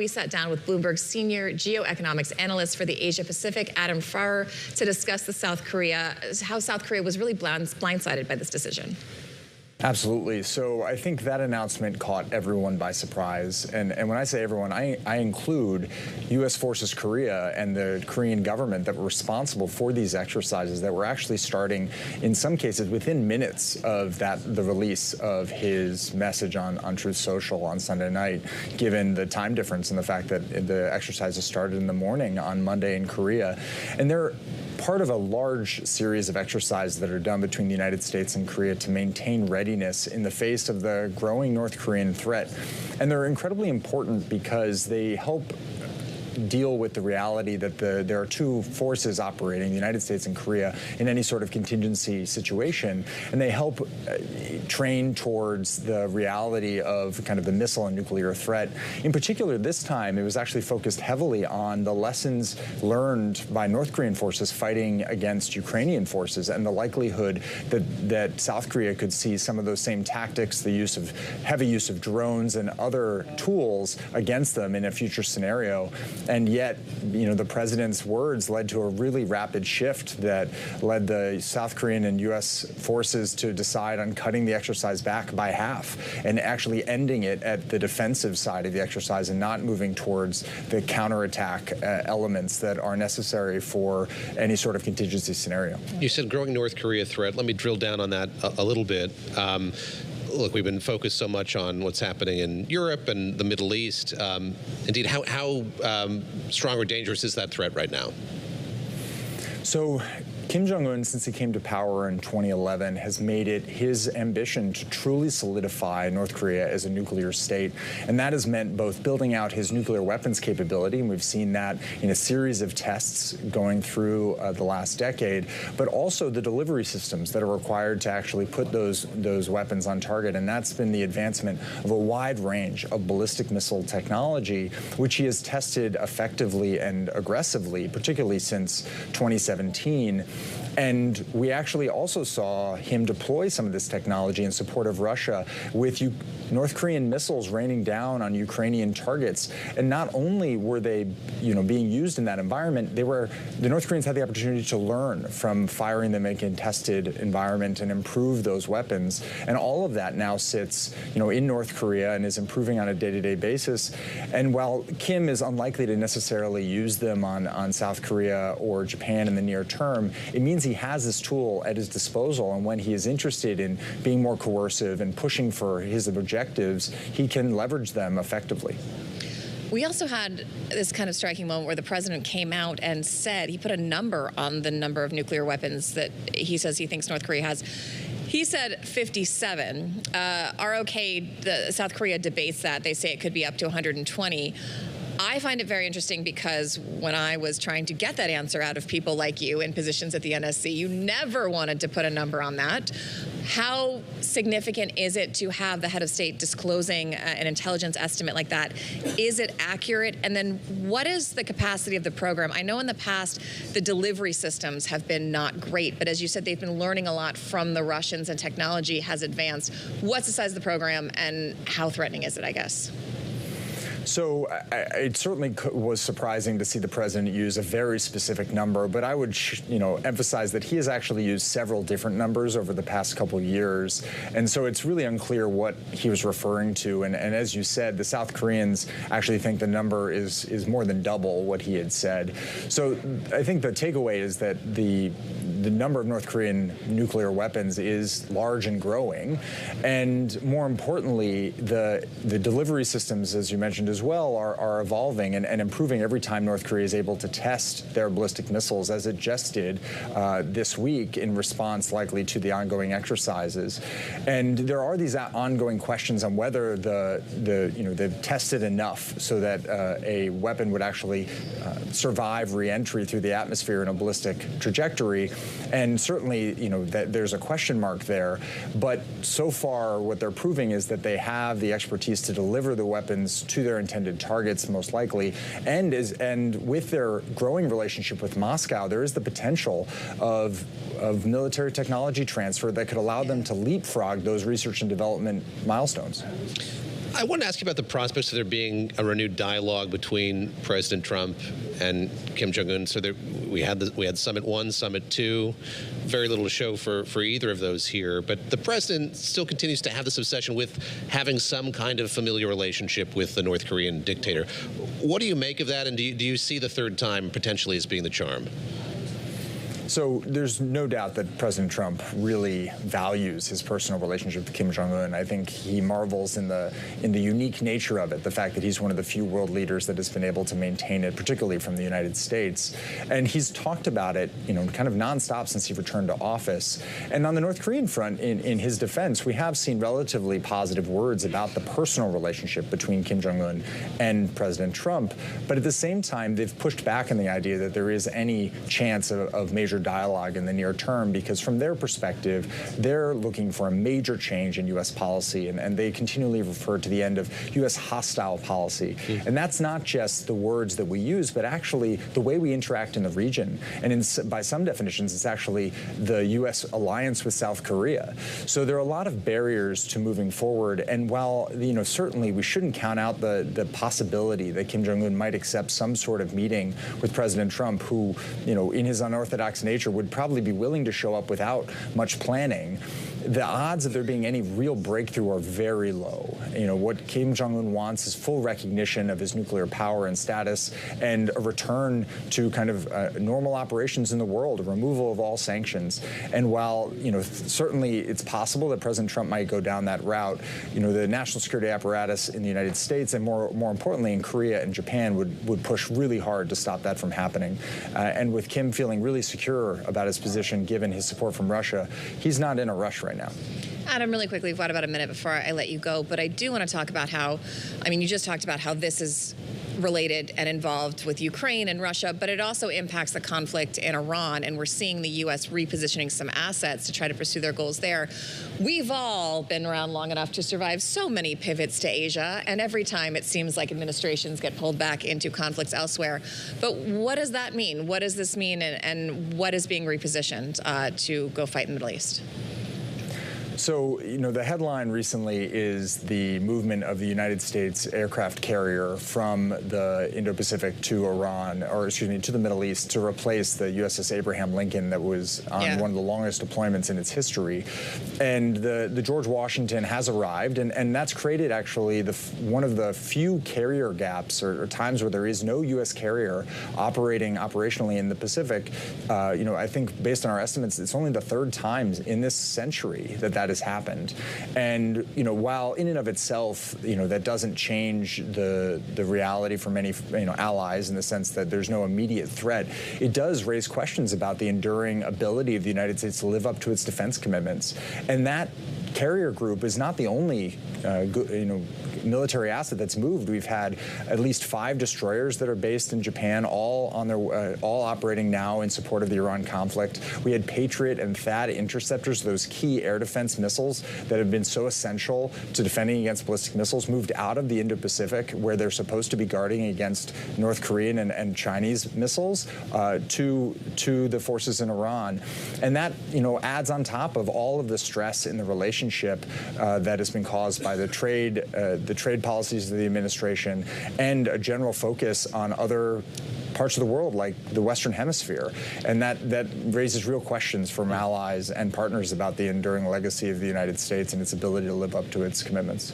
We sat down with Bloomberg's senior geoeconomics analyst for the Asia-Pacific, Adam Farrar, to discuss how South Korea was really blindsided by this decision. Absolutely. So I think that announcement caught everyone by surprise. And when I say everyone, I include U.S. Forces Korea and the Korean government that were responsible for these exercises that were actually starting, in some cases, within minutes of the release of his message on Truth Social on Sunday night, given the time difference and the fact that the exercises started in the morning on Monday in Korea. And they're part of a large series of exercises that are done between the United States and Korea to maintain readiness in the face of the growing North Korean threat. And they're incredibly important because they help deal with the reality that there are two forces operating, the United States and Korea, in any sort of contingency situation, and they help train towards the reality of kind of the missile and nuclear threat. In particular, this time, it was actually focused heavily on the lessons learned by North Korean forces fighting against Ukrainian forces and the likelihood that South Korea could see some of those same tactics, the heavy use of drones and other tools against them in a future scenario. And yet, the president's words led to a really rapid shift that led the South Korean and U.S. forces to decide on cutting the exercise back by half and actually ending it at the defensive side of the exercise and not moving towards the counterattack elements that are necessary for any sort of contingency scenario. You said growing North Korea threat. Let me drill down on that a little bit. Look, we've been focused so much on what's happening in Europe and the Middle East. Indeed, how strong or dangerous is that threat right now? So Kim Jong-un, since he came to power in 2011, has made it his ambition to truly solidify North Korea as a nuclear state. And that has meant both building out his nuclear weapons capability, and we've seen that in a series of tests going through the last decade, but also the delivery systems that are required to actually put those weapons on target. And that's been the advancement of a wide range of ballistic missile technology, which he has tested effectively and aggressively, particularly since 2017. And we actually also saw him deploy some of this technology in support of Russia with North Korean missiles raining down on Ukrainian targets. And not only were they, being used in that environment, the North Koreans had the opportunity to learn from firing them in a contested environment and improve those weapons. And all of that now sits, in North Korea and is improving on a day-to-day basis. And while Kim is unlikely to necessarily use them on South Korea or Japan in the near term, it means he has this tool at his disposal, and when he is interested in being more coercive and pushing for his objectives, he can leverage them effectively. We also had this kind of striking moment where the president came out and said, he put a number on the number of nuclear weapons that he says he thinks North Korea has. He said 57. ROK, South Korea debates that. They say it could be up to 120. I find it very interesting because when I was trying to get that answer out of people like you in positions at the NSC, you never wanted to put a number on that. How significant is it to have the head of state disclosing an intelligence estimate like that? Is it accurate? And then what is the capacity of the program? I know in the past the delivery systems have been not great, but as you said, they've been learning a lot from the Russians and technology has advanced. What's the size of the program and how threatening is it, I guess? So it certainly was surprising to see the president use a very specific number, but I would, emphasize that he has actually used several different numbers over the past couple of years, and so it's really unclear what he was referring to. And as you said, the South Koreans actually think the number is more than double what he had said. So I think the takeaway is that the number of North Korean nuclear weapons is large and growing, and more importantly, the delivery systems, as you mentioned as well, are evolving and improving every time North Korea is able to test their ballistic missiles, as it just did this week in response likely to the ongoing exercises. And there are these ongoing questions on whether they've tested enough so that a weapon would actually survive re-entry through the atmosphere in a ballistic trajectory. And certainly, that there's a question mark there. But so far, what they're proving is that they have the expertise to deliver the weapons to their intended targets, most likely. And with their growing relationship with Moscow, there is the potential of military technology transfer that could allow them to leapfrog those research and development milestones. I want to ask you about the prospects of there being a renewed dialogue between President Trump and Kim Jong-un. So we had Summit 1, Summit 2. Very little to show for either of those here. But the president still continues to have this obsession with having some kind of familiar relationship with the North Korean dictator. What do you make of that, and do you see the third time potentially as being the charm? So there's no doubt that President Trump really values his personal relationship with Kim Jong-un. I think he marvels in the unique nature of it, the fact that he's one of the few world leaders that has been able to maintain it, particularly from the United States. And he's talked about it, kind of nonstop since he returned to office. And on the North Korean front, in his defense, we have seen relatively positive words about the personal relationship between Kim Jong-un and President Trump. But at the same time, they've pushed back on the idea that there is any chance of major dialogue in the near term, because from their perspective, they're looking for a major change in U.S. policy, and they continually refer to the end of U.S. hostile policy. And that's not just the words that we use, but actually the way we interact in the region. And by some definitions, it's actually the U.S. alliance with South Korea. So there are a lot of barriers to moving forward. And while, certainly we shouldn't count out the possibility that Kim Jong-un might accept some sort of meeting with President Trump, who, in his unorthodox nature, would probably be willing to show up without much planning, the odds of there being any real breakthrough are very low. What Kim Jong-un wants is full recognition of his nuclear power and status, and a return to kind of normal operations in the world, a removal of all sanctions. And while, certainly it's possible that President Trump might go down that route, the national security apparatus in the United States, and more importantly in Korea and Japan, would push really hard to stop that from happening. And with Kim feeling really secure about his position, given his support from Russia, he's not in a rush right now. Adam, really quickly, we've got about a minute before I let you go, but I do want to talk about how, you just talked about how this is related and involved with Ukraine and Russia, but it also impacts the conflict in Iran, and we're seeing the U.S. repositioning some assets to try to pursue their goals there. We've all been around long enough to survive so many pivots to Asia, and every time it seems like administrations get pulled back into conflicts elsewhere. But what does that mean? What does this mean, and what is being repositioned to go fight in the Middle East? So, the headline recently is the movement of the United States aircraft carrier from the Indo-Pacific to to the Middle East, to replace the USS Abraham Lincoln that was on one of the longest deployments in its history. And the George Washington has arrived, and that's created actually one of the few carrier gaps or times where there is no U.S. carrier operating operationally in the Pacific. I think based on our estimates, it's only the third time in this century that has happened. And while in and of itself, that doesn't change the reality for many allies, in the sense that there's no immediate threat, it does raise questions about the enduring ability of the United States to live up to its defense commitments. And that carrier group is not the only military asset that's moved. We've had at least 5 destroyers that are based in Japan, all operating now in support of the Iran conflict. We had Patriot and THAAD interceptors, those key air defense missiles that have been so essential to defending against ballistic missiles, moved out of the Indo-Pacific, where they're supposed to be guarding against North Korean and Chinese missiles, to the forces in Iran. And that adds on top of all of the stress in the relationship that has been caused by the trade policies of the administration, and a general focus on other parts of the world, like the Western Hemisphere. And that raises real questions from allies and partners about the enduring legacy of the United States and its ability to live up to its commitments.